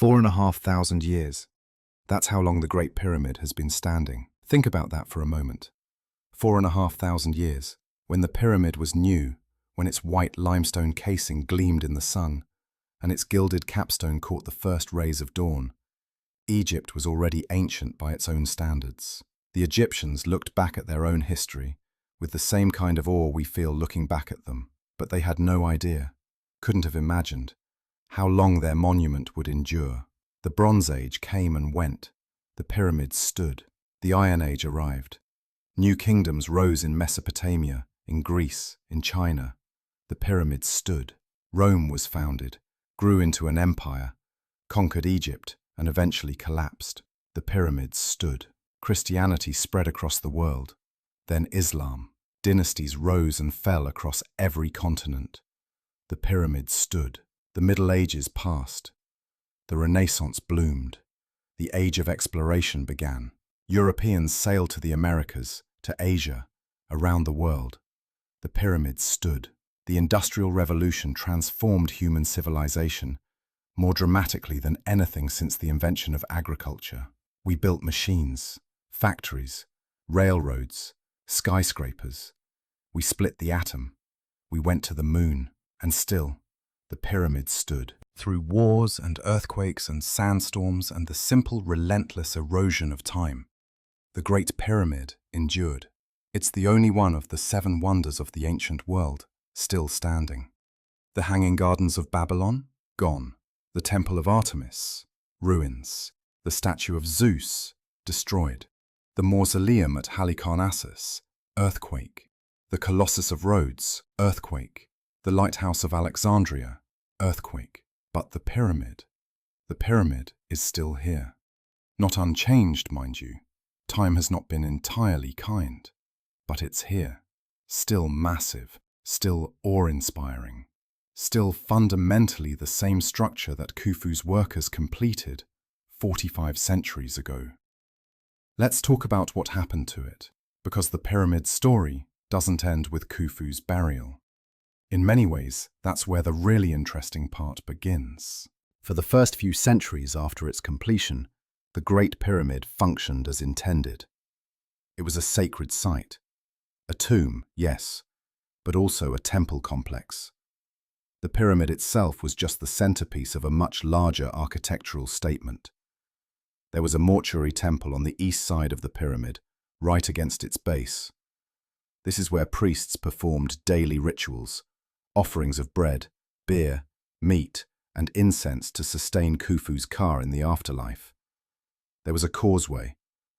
4,500 years. That's how long the Great Pyramid has been standing. Think about that for a moment. 4,500 years, when the pyramid was new, when its white limestone casing gleamed in the sun, and its gilded capstone caught the first rays of dawn. Egypt was already ancient by its own standards. The Egyptians looked back at their own history with the same kind of awe we feel looking back at them, but they had no idea, couldn't have imagined, how long their monument would endure. The Bronze Age came and went. The pyramids stood. The Iron Age arrived. New kingdoms rose in Mesopotamia, in Greece, in China. The pyramids stood. Rome was founded, grew into an empire, conquered Egypt, and eventually collapsed. The pyramids stood. Christianity spread across the world. Then Islam. Dynasties rose and fell across every continent. The pyramids stood. The Middle Ages passed. The Renaissance bloomed. The age of exploration began. Europeans sailed to the Americas, to Asia, around the world. The pyramids stood. The Industrial Revolution transformed human civilization more dramatically than anything since the invention of agriculture. We built machines, factories, railroads, skyscrapers. We split the atom. We went to the moon. And still, the pyramids stood. Through wars and earthquakes and sandstorms and the simple, relentless erosion of time, the Great Pyramid endured. It's the only one of the 7 wonders of the ancient world still standing. The Hanging Gardens of Babylon? Gone. The Temple of Artemis? Ruins. The statue of Zeus? Destroyed. The Mausoleum at Halicarnassus? Earthquake. The Colossus of Rhodes? Earthquake. The Lighthouse of Alexandria? Earthquake. But the pyramid is still here. Not unchanged, mind you. Time has not been entirely kind. But it's here. Still massive, still awe-inspiring. Still fundamentally the same structure that Khufu's workers completed 45 centuries ago. Let's talk about what happened to it, because the pyramid's story doesn't end with Khufu's burial. In many ways, that's where the really interesting part begins. For the first few centuries after its completion, the Great Pyramid functioned as intended. It was a sacred site. A tomb, yes, but also a temple complex. The pyramid itself was just the centerpiece of a much larger architectural statement. There was a mortuary temple on the east side of the pyramid, right against its base. This is where priests performed daily rituals, offerings of bread, beer, meat, and incense to sustain Khufu's ka in the afterlife. There was a causeway,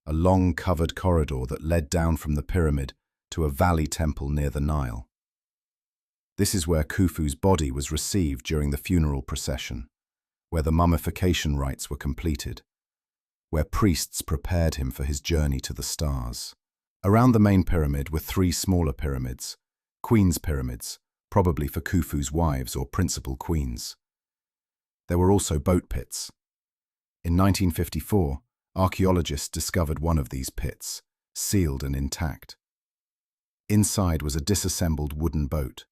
a long covered corridor that led down from the pyramid to a valley temple near the Nile. This is where Khufu's body was received during the funeral procession, where the mummification rites were completed, where priests prepared him for his journey to the stars. Around the main pyramid were 3 smaller pyramids, queens' pyramids, probably for Khufu's wives or principal queens. There were also boat pits. In 1954, archaeologists discovered one of these pits, sealed and intact. Inside was a disassembled wooden boat,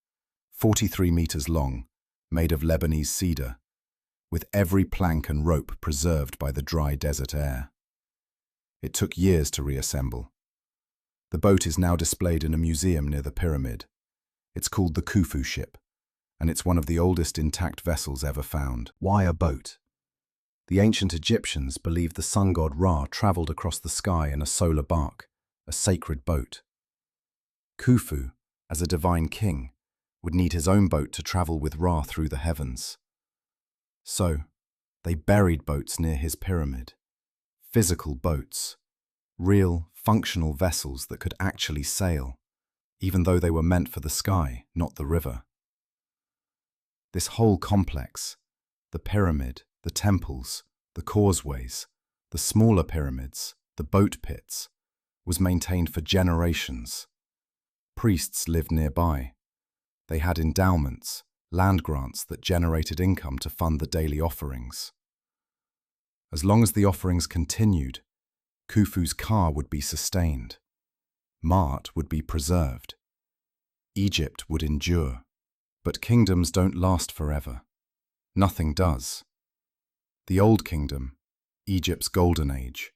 43 meters long, made of Lebanese cedar, with every plank and rope preserved by the dry desert air. It took years to reassemble. The boat is now displayed in a museum near the pyramid. It's called the Khufu ship, and it's one of the oldest intact vessels ever found. Why a boat? The ancient Egyptians believed the sun god Ra traveled across the sky in a solar bark, a sacred boat. Khufu, as a divine king, would need his own boat to travel with Ra through the heavens. So, they buried boats near his pyramid. Physical boats. Real, functional vessels that could actually sail, even though they were meant for the sky, not the river. This whole complex, the pyramid, the temples, the causeways, the smaller pyramids, the boat pits, was maintained for generations. Priests lived nearby. They had endowments, land grants that generated income to fund the daily offerings. As long as the offerings continued, Khufu's ka would be sustained. Maat would be preserved. Egypt would endure. But kingdoms don't last forever. Nothing does. The Old Kingdom, Egypt's golden age,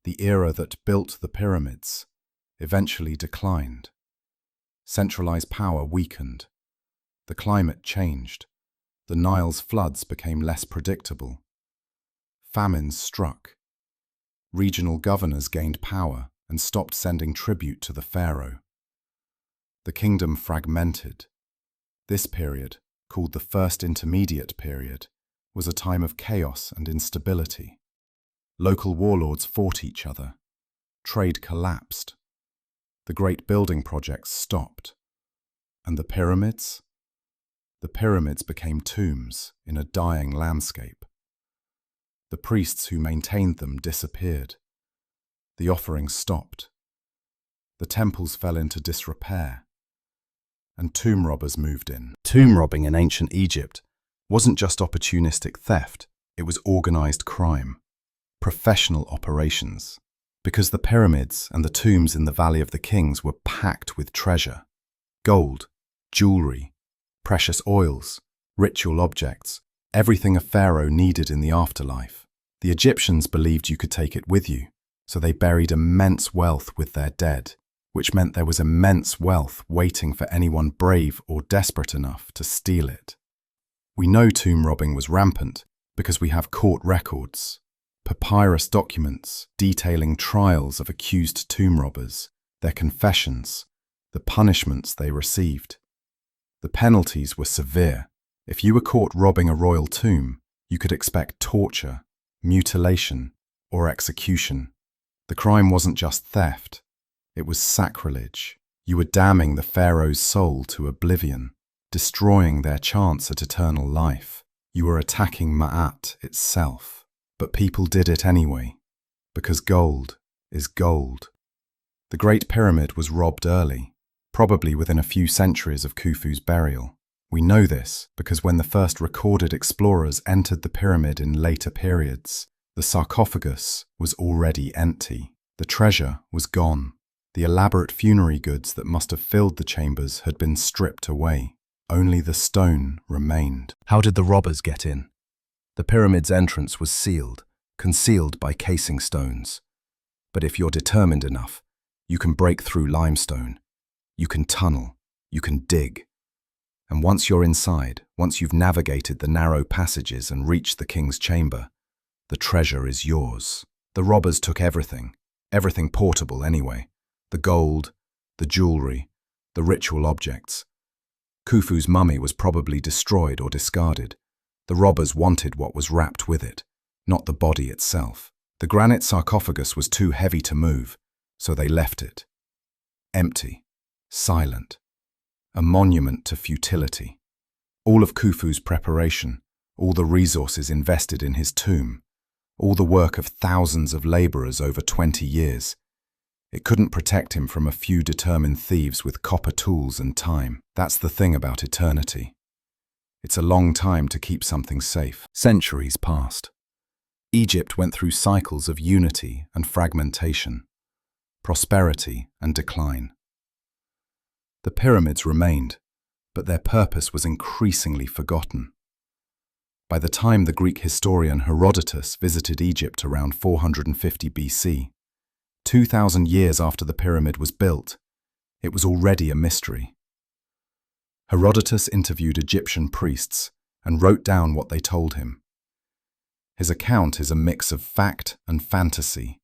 the era that built the pyramids, eventually declined. Centralized power weakened. The climate changed. The Nile's floods became less predictable. Famines struck. Regional governors gained power and stopped sending tribute to the pharaoh. The kingdom fragmented. This period, called the First Intermediate Period, was a time of chaos and instability. Local warlords fought each other. Trade collapsed. The great building projects stopped. And the pyramids? The pyramids became tombs in a dying landscape. The priests who maintained them disappeared. The offerings stopped. The temples fell into disrepair. And tomb robbers moved in. Tomb robbing in ancient Egypt wasn't just opportunistic theft, it was organized crime. Professional operations. Because the pyramids and the tombs in the Valley of the Kings were packed with treasure. Gold, jewelry, precious oils, ritual objects, everything a pharaoh needed in the afterlife. The Egyptians believed you could take it with you, so they buried immense wealth with their dead, which meant there was immense wealth waiting for anyone brave or desperate enough to steal it. We know tomb robbing was rampant because we have court records, papyrus documents detailing trials of accused tomb robbers, their confessions, the punishments they received. The penalties were severe. If you were caught robbing a royal tomb, you could expect torture, mutilation, or execution. The crime wasn't just theft, it was sacrilege. You were damning the pharaoh's soul to oblivion, destroying their chance at eternal life. You were attacking Ma'at itself. But people did it anyway, because gold is gold. The Great Pyramid was robbed early, probably within a few centuries of Khufu's burial. We know this because when the first recorded explorers entered the pyramid in later periods, the sarcophagus was already empty. The treasure was gone. The elaborate funerary goods that must have filled the chambers had been stripped away. Only the stone remained. How did the robbers get in? The pyramid's entrance was sealed, concealed by casing stones. But if you're determined enough, you can break through limestone. You can tunnel. You can dig. And once you're inside, once you've navigated the narrow passages and reached the king's chamber, the treasure is yours. The robbers took everything portable anyway. The gold, the jewelry, the ritual objects. Khufu's mummy was probably destroyed or discarded. The robbers wanted what was wrapped with it, not the body itself. The granite sarcophagus was too heavy to move, so they left it. Empty, silent, a monument to futility. All of Khufu's preparation, all the resources invested in his tomb, all the work of thousands of laborers over 20 years. It couldn't protect him from a few determined thieves with copper tools and time. That's the thing about eternity. It's a long time to keep something safe. Centuries passed. Egypt went through cycles of unity and fragmentation, prosperity and decline. The pyramids remained, but their purpose was increasingly forgotten. By the time the Greek historian Herodotus visited Egypt around 450 BC, 2,000 years after the pyramid was built, it was already a mystery. Herodotus interviewed Egyptian priests and wrote down what they told him. His account is a mix of fact and fantasy,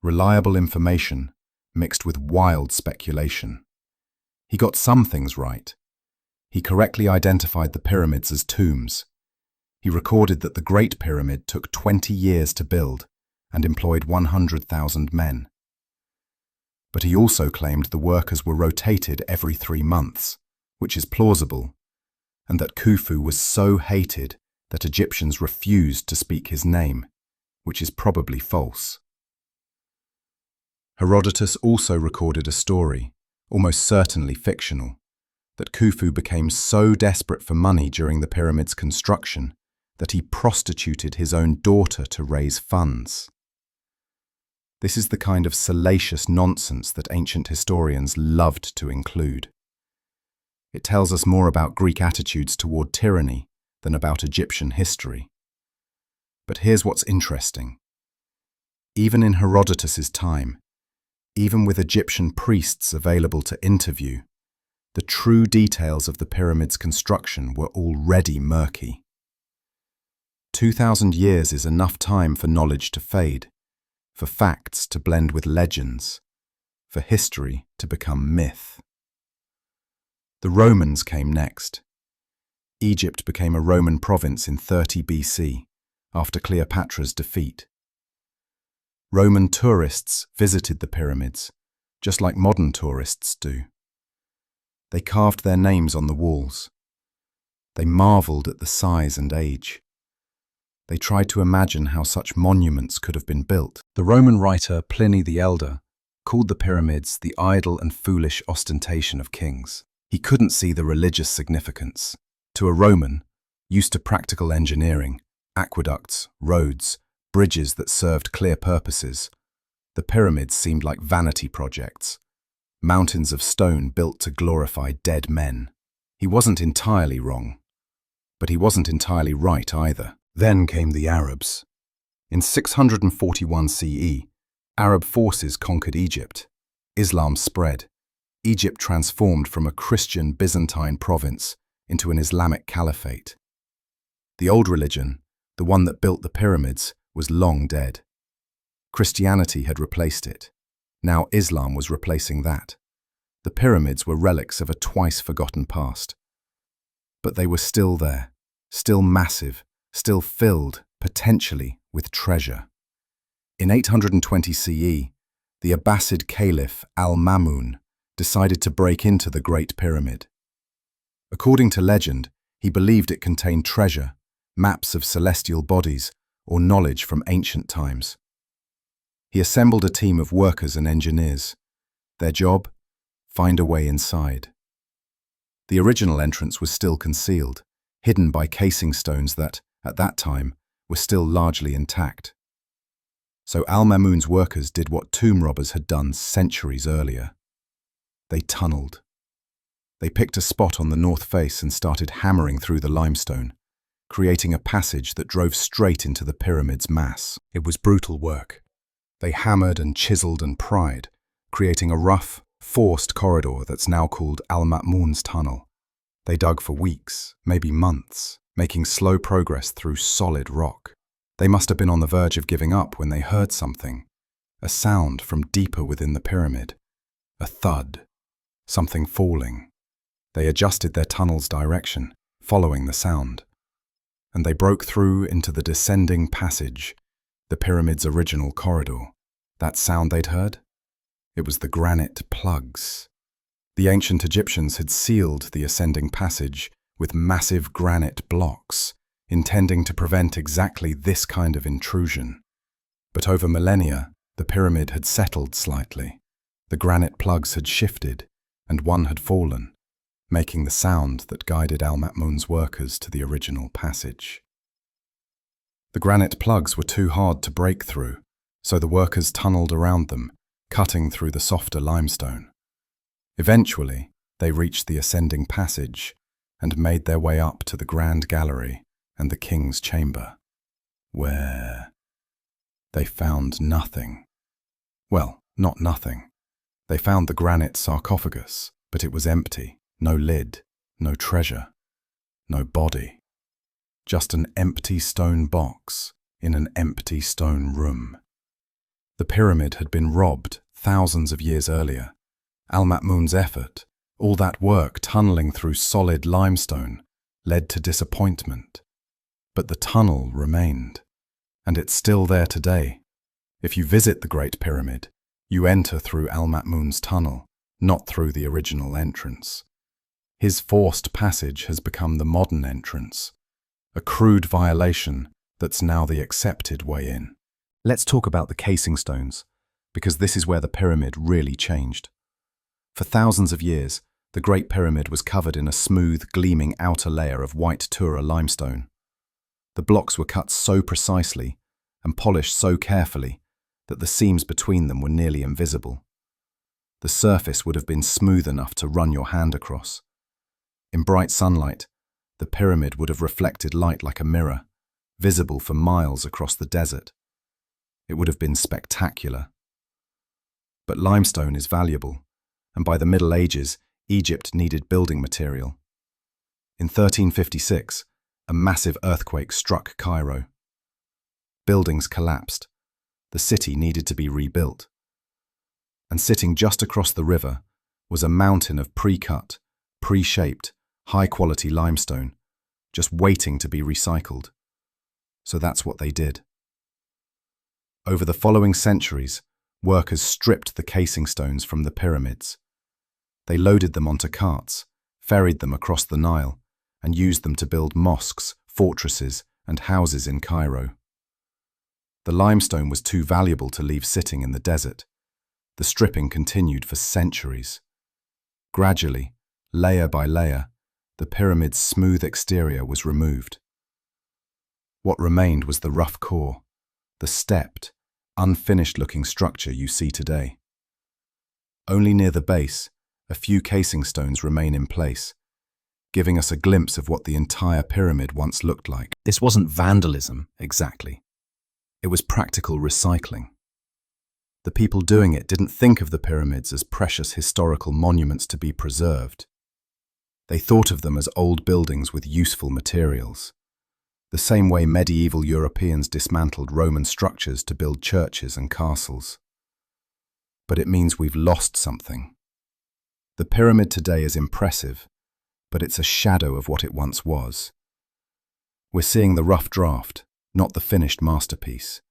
reliable information mixed with wild speculation. He got some things right. He correctly identified the pyramids as tombs. He recorded that the Great Pyramid took 20 years to build and employed 100,000 men. But he also claimed the workers were rotated every 3 months, which is plausible, and that Khufu was so hated that Egyptians refused to speak his name, which is probably false. Herodotus also recorded a story, almost certainly fictional, that Khufu became so desperate for money during the pyramid's construction that he prostituted his own daughter to raise funds. This is the kind of salacious nonsense that ancient historians loved to include. It tells us more about Greek attitudes toward tyranny than about Egyptian history. But here's what's interesting. Even in Herodotus's time, even with Egyptian priests available to interview, the true details of the pyramid's construction were already murky. 2,000 years is enough time for knowledge to fade, for facts to blend with legends, for history to become myth. The Romans came next. Egypt became a Roman province in 30 BC, after Cleopatra's defeat. Roman tourists visited the pyramids, just like modern tourists do. They carved their names on the walls. They marveled at the size and age. They tried to imagine how such monuments could have been built. The Roman writer Pliny the Elder called the pyramids the idle and foolish ostentation of kings. He couldn't see the religious significance. To a Roman, used to practical engineering, aqueducts, roads, bridges that served clear purposes, the pyramids seemed like vanity projects, mountains of stone built to glorify dead men. He wasn't entirely wrong, but he wasn't entirely right either. Then came the Arabs. In 641 CE, Arab forces conquered Egypt. Islam spread. Egypt transformed from a Christian Byzantine province into an Islamic caliphate. The old religion, the one that built the pyramids, was long dead. Christianity had replaced it. Now Islam was replacing that. The pyramids were relics of a twice-forgotten past. But they were still there, still massive, still filled, potentially, with treasure. In 820 CE, the Abbasid Caliph Al-Mamun decided to break into the Great Pyramid. According to legend, he believed it contained treasure, maps of celestial bodies, or knowledge from ancient times. He assembled a team of workers and engineers. Their job? Find a way inside. The original entrance was still concealed, hidden by casing stones that, at that time, were still largely intact. So Al-Mamun's workers did what tomb robbers had done centuries earlier. They tunneled. They picked a spot on the north face and started hammering through the limestone, creating a passage that drove straight into the pyramid's mass. It was brutal work. They hammered and chiseled and pried, creating a rough, forced corridor that's now called Al-Ma'mun's Tunnel. They dug for weeks, maybe months, making slow progress through solid rock. They must have been on the verge of giving up when they heard something, a sound from deeper within the pyramid, a thud, something falling. They adjusted their tunnel's direction, following the sound, and they broke through into the descending passage, the pyramid's original corridor. That sound they'd heard? It was the granite plugs. The ancient Egyptians had sealed the ascending passage with massive granite blocks, intending to prevent exactly this kind of intrusion. But over millennia, the pyramid had settled slightly. The granite plugs had shifted, and one had fallen, making the sound that guided Al-Ma'mun's workers to the original passage. The granite plugs were too hard to break through, so the workers tunneled around them, cutting through the softer limestone. Eventually, they reached the ascending passage and made their way up to the Grand Gallery and the King's Chamber, where they found nothing. Well, not nothing. They found the granite sarcophagus, but it was empty. No lid, no treasure, no body. Just an empty stone box in an empty stone room. The pyramid had been robbed thousands of years earlier. Al-Ma'mun's effort, all that work tunneling through solid limestone, led to disappointment. But the tunnel remained, and it's still there today. If you visit the Great Pyramid, you enter through Al-Ma'mun's tunnel, not through the original entrance. His forced passage has become the modern entrance, a crude violation that's now the accepted way in. Let's talk about the casing stones, because this is where the pyramid really changed. For thousands of years, the Great Pyramid was covered in a smooth, gleaming outer layer of white Tura limestone. The blocks were cut so precisely and polished so carefully that the seams between them were nearly invisible. The surface would have been smooth enough to run your hand across. In bright sunlight, the pyramid would have reflected light like a mirror, visible for miles across the desert. It would have been spectacular. But limestone is valuable, and by the Middle Ages, Egypt needed building material. In 1356, a massive earthquake struck Cairo. Buildings collapsed. The city needed to be rebuilt. And sitting just across the river was a mountain of pre-cut, pre-shaped, high-quality limestone, just waiting to be recycled. So that's what they did. Over the following centuries, workers stripped the casing stones from the pyramids. They loaded them onto carts, ferried them across the Nile, and used them to build mosques, fortresses, and houses in Cairo. The limestone was too valuable to leave sitting in the desert. The stripping continued for centuries. Gradually, layer by layer, the pyramid's smooth exterior was removed. What remained was the rough core, the stepped, unfinished-looking structure you see today. Only near the base, a few casing stones remain in place, giving us a glimpse of what the entire pyramid once looked like. This wasn't vandalism, exactly. It was practical recycling. The people doing it didn't think of the pyramids as precious historical monuments to be preserved. They thought of them as old buildings with useful materials, the same way medieval Europeans dismantled Roman structures to build churches and castles. But it means we've lost something. The pyramid today is impressive, but it's a shadow of what it once was. We're seeing the rough draft, not the finished masterpiece.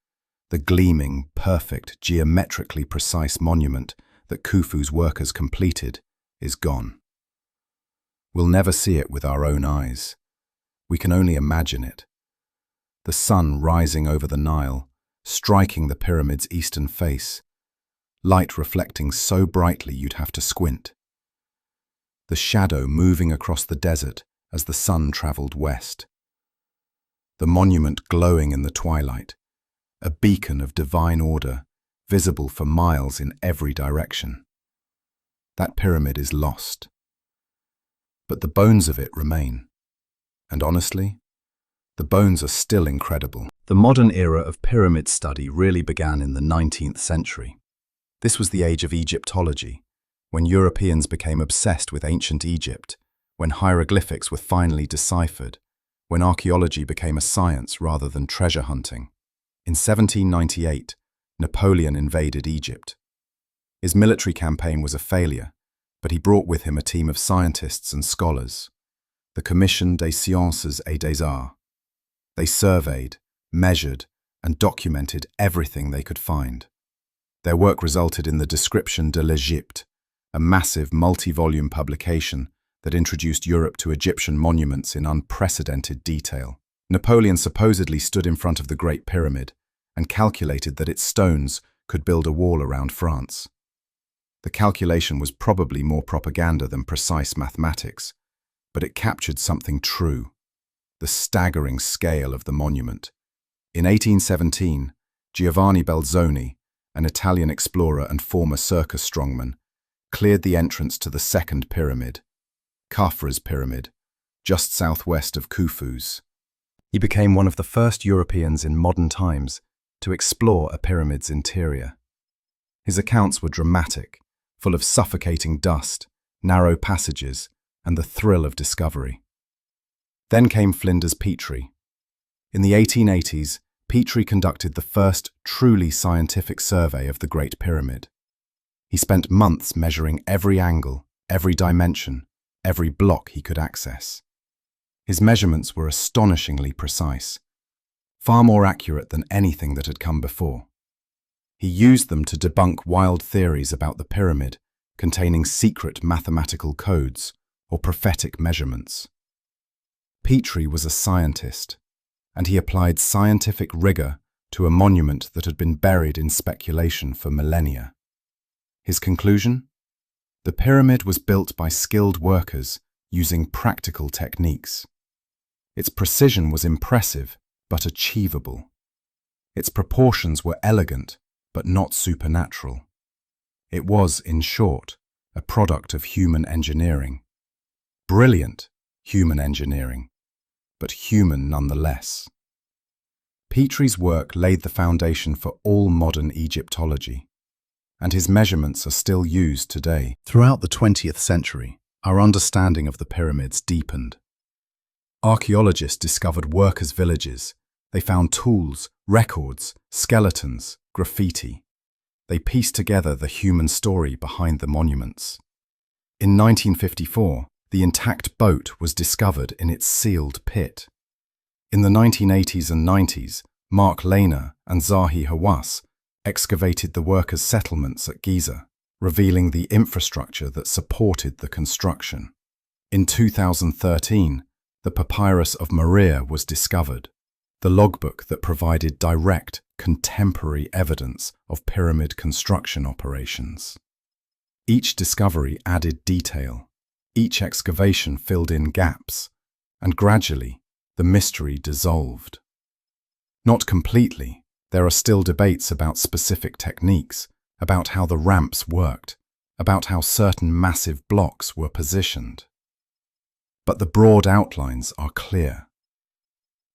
The gleaming, perfect, geometrically precise monument that Khufu's workers completed is gone. We'll never see it with our own eyes. We can only imagine it. The sun rising over the Nile, striking the pyramid's eastern face, light reflecting so brightly you'd have to squint. The shadow moving across the desert as the sun traveled west. The monument glowing in the twilight, a beacon of divine order, visible for miles in every direction. That pyramid is lost. But the bones of it remain. And honestly, the bones are still incredible. The modern era of pyramid study really began in the 19th century. This was the age of Egyptology, when Europeans became obsessed with ancient Egypt, when hieroglyphics were finally deciphered, when archaeology became a science rather than treasure hunting. In 1798, Napoleon invaded Egypt. His military campaign was a failure, but he brought with him a team of scientists and scholars, the Commission des Sciences et des Arts. They surveyed, measured, and documented everything they could find. Their work resulted in the Description de l'Égypte, a massive multi-volume publication that introduced Europe to Egyptian monuments in unprecedented detail. Napoleon supposedly stood in front of the Great Pyramid and calculated that its stones could build a wall around France. The calculation was probably more propaganda than precise mathematics, but it captured something true: the staggering scale of the monument. In 1817, Giovanni Belzoni, an Italian explorer and former circus strongman, cleared the entrance to the second pyramid, Khafra's pyramid, just southwest of Khufu's. He became one of the first Europeans in modern times to explore a pyramid's interior. His accounts were dramatic, full of suffocating dust, narrow passages, and the thrill of discovery. Then came Flinders Petrie. In the 1880s, Petrie conducted the first truly scientific survey of the Great Pyramid. He spent months measuring every angle, every dimension, every block he could access. His measurements were astonishingly precise, far more accurate than anything that had come before. He used them to debunk wild theories about the pyramid containing secret mathematical codes or prophetic measurements. Petrie was a scientist, and he applied scientific rigor to a monument that had been buried in speculation for millennia. His conclusion? The pyramid was built by skilled workers using practical techniques. Its precision was impressive, but achievable. Its proportions were elegant, but not supernatural. It was, in short, a product of human engineering. Brilliant human engineering, but human nonetheless. Petrie's work laid the foundation for all modern Egyptology, and his measurements are still used today. Throughout the 20th century, our understanding of the pyramids deepened. Archaeologists discovered workers' villages. They found tools, records, skeletons, graffiti. They pieced together the human story behind the monuments. In 1954, the intact boat was discovered in its sealed pit. In the 1980s and 90s, Mark Lehner and Zahi Hawass excavated the workers' settlements at Giza, revealing the infrastructure that supported the construction. In 2013, the Papyrus of Maria was discovered, the logbook that provided direct, contemporary evidence of pyramid construction operations. Each discovery added detail, each excavation filled in gaps, and gradually, the mystery dissolved. Not completely. There are still debates about specific techniques, about how the ramps worked, about how certain massive blocks were positioned. But the broad outlines are clear.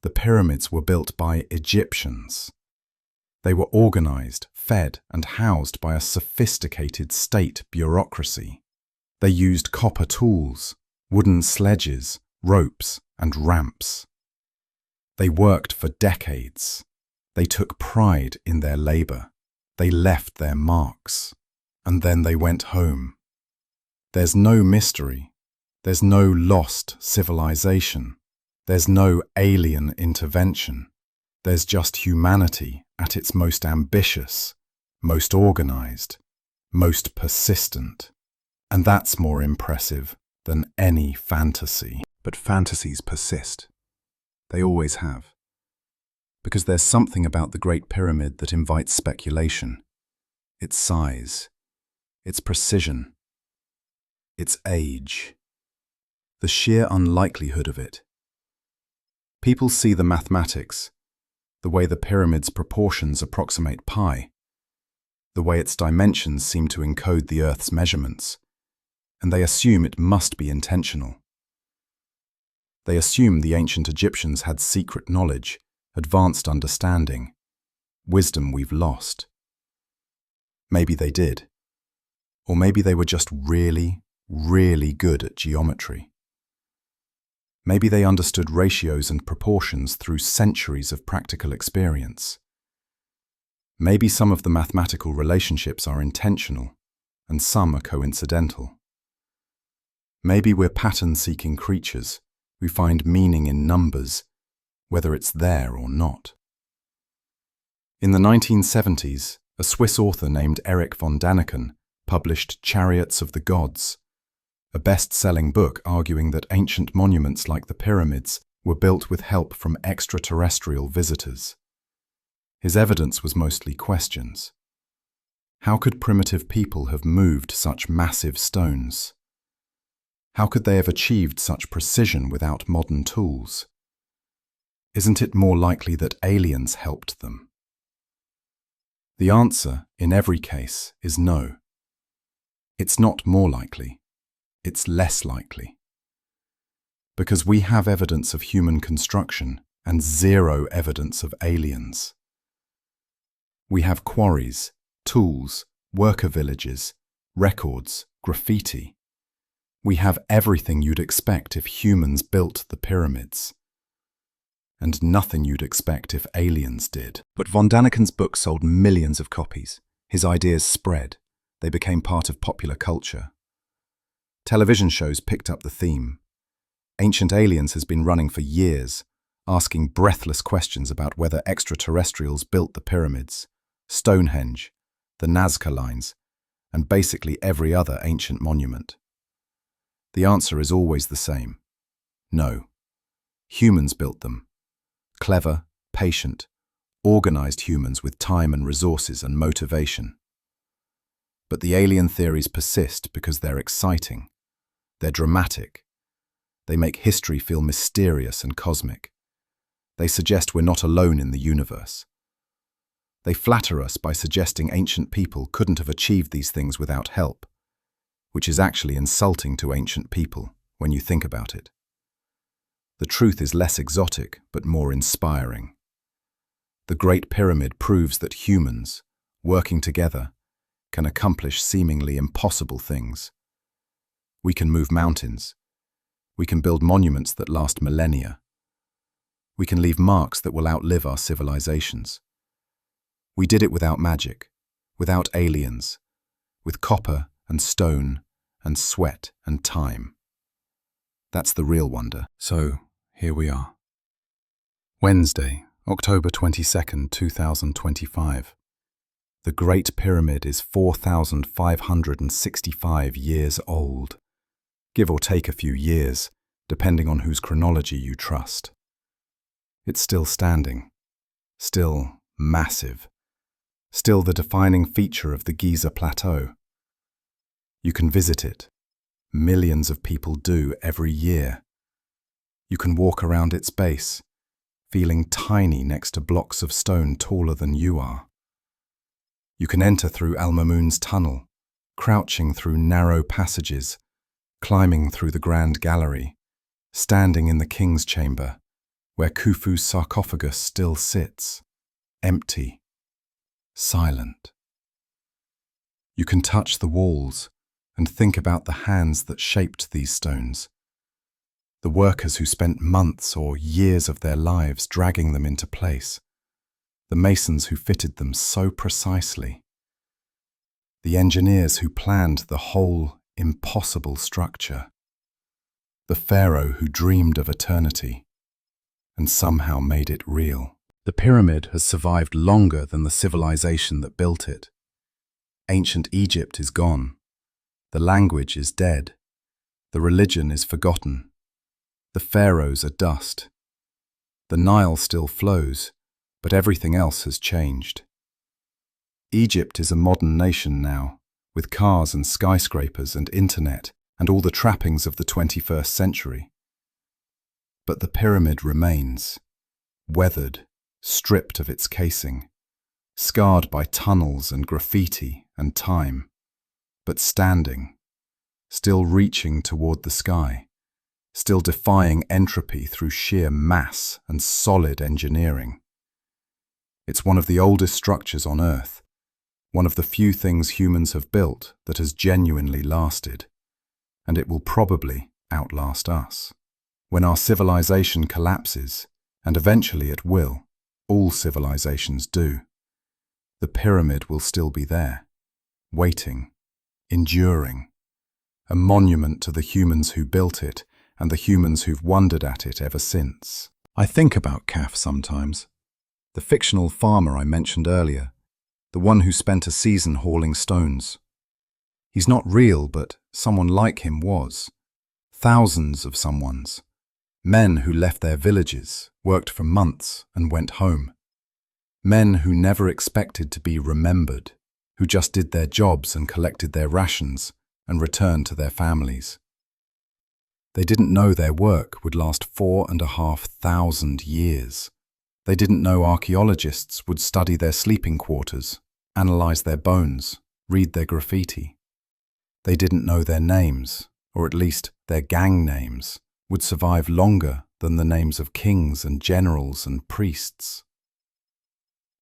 The pyramids were built by Egyptians. They were organized, fed, and housed by a sophisticated state bureaucracy. They used copper tools, wooden sledges, ropes, and ramps. They worked for decades. They took pride in their labor. They left their marks. And then they went home. There's no mystery. There's no lost civilization. There's no alien intervention. There's just humanity at its most ambitious, most organized, most persistent. And that's more impressive than any fantasy. But fantasies persist. They always have. Because there's something about the Great Pyramid that invites speculation. Its size, its precision, its age, the sheer unlikelihood of it. People see the mathematics, the way the pyramid's proportions approximate pi, the way its dimensions seem to encode the Earth's measurements, and they assume it must be intentional. They assume the ancient Egyptians had secret knowledge, advanced understanding, wisdom we've lost. Maybe they did. Or maybe they were just really, really good at geometry. Maybe they understood ratios and proportions through centuries of practical experience. Maybe some of the mathematical relationships are intentional, and some are coincidental. Maybe we're pattern-seeking creatures who find meaning in numbers, whether it's there or not. In the 1970s, a Swiss author named Erich von Däniken published Chariots of the Gods, a best-selling book arguing that ancient monuments like the pyramids were built with help from extraterrestrial visitors. His evidence was mostly questions. How could primitive people have moved such massive stones? How could they have achieved such precision without modern tools? Isn't it more likely that aliens helped them? The answer, in every case, is no. It's not more likely. It's less likely. Because we have evidence of human construction and zero evidence of aliens. We have quarries, tools, worker villages, records, graffiti. We have everything you'd expect if humans built the pyramids. And nothing you'd expect if aliens did. But von Däniken's book sold millions of copies. His ideas spread. They became part of popular culture. Television shows picked up the theme. Ancient Aliens has been running for years, asking breathless questions about whether extraterrestrials built the pyramids, Stonehenge, the Nazca lines, and basically every other ancient monument. The answer is always the same. No. Humans built them. Clever, patient, organized humans with time and resources and motivation. But the alien theories persist because they're exciting. They're dramatic. They make history feel mysterious and cosmic. They suggest we're not alone in the universe. They flatter us by suggesting ancient people couldn't have achieved these things without help, which is actually insulting to ancient people when you think about it. The truth is less exotic but more inspiring. The Great Pyramid proves that humans, working together, can accomplish seemingly impossible things. We can move mountains. We can build monuments that last millennia. We can leave marks that will outlive our civilizations. We did it without magic, without aliens, with copper and stone and sweat and time. That's the real wonder. So, here we are. Wednesday, October 22nd, 2025. The Great Pyramid is 4,565 years old, give or take a few years, depending on whose chronology you trust. It's still standing, still massive, still the defining feature of the Giza Plateau. You can visit it. Millions of people do every year. You can walk around its base, feeling tiny next to blocks of stone taller than you are. You can enter through Al-Mamun's tunnel, crouching through narrow passages, climbing through the Grand Gallery, standing in the King's Chamber, where Khufu's sarcophagus still sits, empty, silent. You can touch the walls and think about the hands that shaped these stones, the workers who spent months or years of their lives dragging them into place, the masons who fitted them so precisely, the engineers who planned the whole impossible structure, the pharaoh who dreamed of eternity and somehow made it real. The pyramid has survived longer than the civilization that built it. Ancient Egypt is gone. The language is dead. The religion is forgotten. The pharaohs are dust. The Nile still flows, but everything else has changed. Egypt is a modern nation now, with cars and skyscrapers and internet and all the trappings of the 21st century. But the pyramid remains, weathered, stripped of its casing, scarred by tunnels and graffiti and time, but standing, still reaching toward the sky, still defying entropy through sheer mass and solid engineering. It's one of the oldest structures on Earth, one of the few things humans have built that has genuinely lasted, and it will probably outlast us. When our civilization collapses, and eventually it will, all civilizations do, the pyramid will still be there, waiting, enduring, a monument to the humans who built it and the humans who've wondered at it ever since. I think about Kaf sometimes, the fictional farmer I mentioned earlier, the one who spent a season hauling stones. He's not real, but someone like him was. Thousands of someones. Men who left their villages, worked for months, and went home. Men who never expected to be remembered, who just did their jobs and collected their rations and returned to their families. They didn't know their work would last 4,500 years. They didn't know archaeologists would study their sleeping quarters, analyze their bones, read their graffiti. They didn't know their names, or at least their gang names, would survive longer than the names of kings and generals and priests.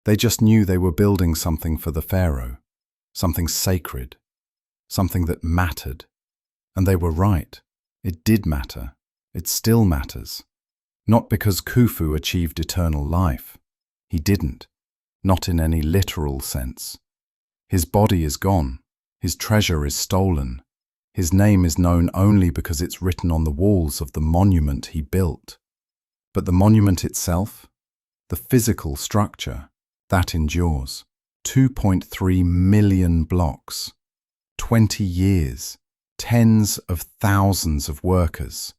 They just knew they were building something for the pharaoh, something sacred, something that mattered. And they were right. It did matter. It still matters. Not because Khufu achieved eternal life. He didn't. Not in any literal sense. His body is gone. His treasure is stolen. His name is known only because it's written on the walls of the monument he built. But the monument itself, the physical structure, that endures. 2.3 million blocks, 20 years, tens of thousands of workers,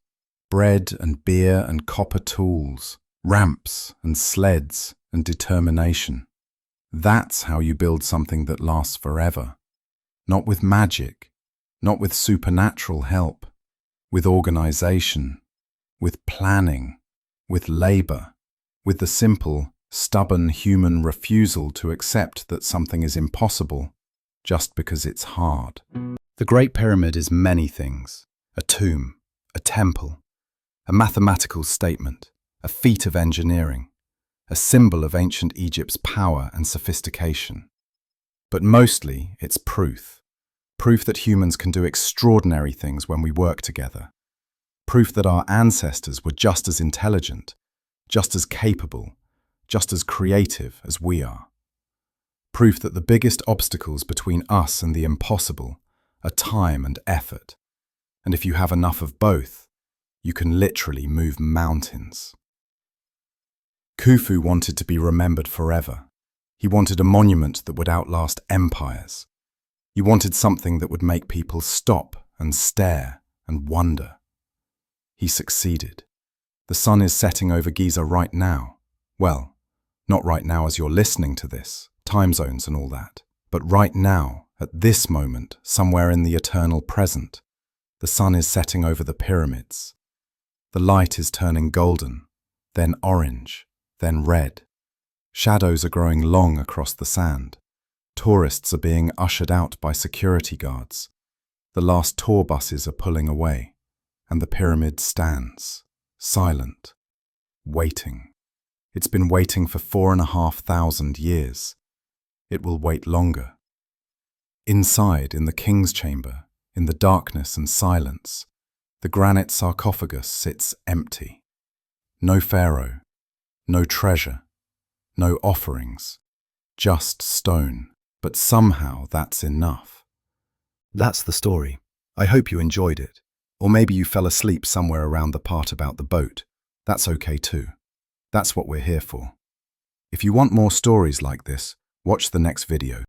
bread and beer and copper tools, ramps and sleds and determination. That's how you build something that lasts forever. Not with magic, not with supernatural help, with organization, with planning, with labor, with the simple, stubborn human refusal to accept that something is impossible just because it's hard. The Great Pyramid is many things: a tomb, a temple, a mathematical statement, a feat of engineering, a symbol of ancient Egypt's power and sophistication. But mostly, it's proof. Proof that humans can do extraordinary things when we work together. Proof that our ancestors were just as intelligent, just as capable, just as creative as we are. Proof that the biggest obstacles between us and the impossible are time and effort. And if you have enough of both, you can literally move mountains. Khufu wanted to be remembered forever. He wanted a monument that would outlast empires. He wanted something that would make people stop and stare and wonder. He succeeded. The sun is setting over Giza right now. Well, not right now as you're listening to this, time zones and all that, but right now, at this moment, somewhere in the eternal present, the sun is setting over the pyramids. The light is turning golden, then orange, then red. Shadows are growing long across the sand. Tourists are being ushered out by security guards. The last tour buses are pulling away, and the pyramid stands, silent, waiting. It's been waiting for 4,500 years. It will wait longer. Inside, in the king's chamber, in the darkness and silence, the granite sarcophagus sits empty. No pharaoh, no treasure, no offerings, just stone. But somehow that's enough. That's the story. I hope you enjoyed it. Or maybe you fell asleep somewhere around the part about the boat. That's okay too. That's what we're here for. If you want more stories like this, watch the next video.